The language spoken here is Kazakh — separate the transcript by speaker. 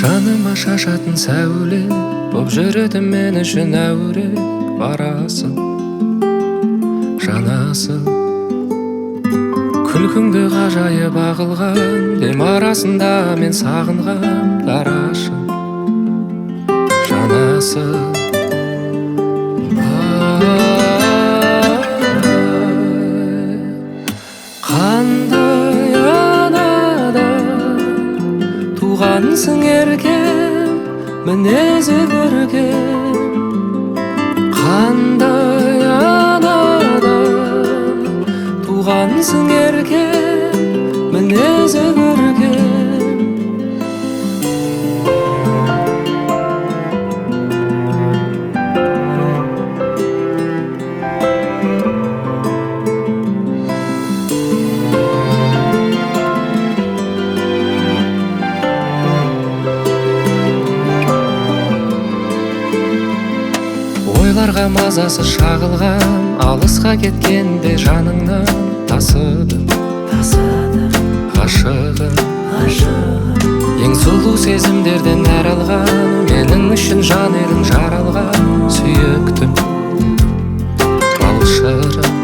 Speaker 1: Жаныма шашатын сәуле боп жүреді мен үшін әуре. Барасың, жанасың, күлкіңді ғажайып ағылған дем арасында мен сағынған дарашың, жанасың. Қандай анадан туғансың еркем, мінезі көркем. Қандай анадан туғансың еркем, мінезі көркем. Ойларға мазасы шағылған, алысқа кеткенде жаныңнан тасыдым ғашығым. Ең сұлу сезімдерден нәр алған, менің үшін жан едің жаралған сүйіктім, бал шырым.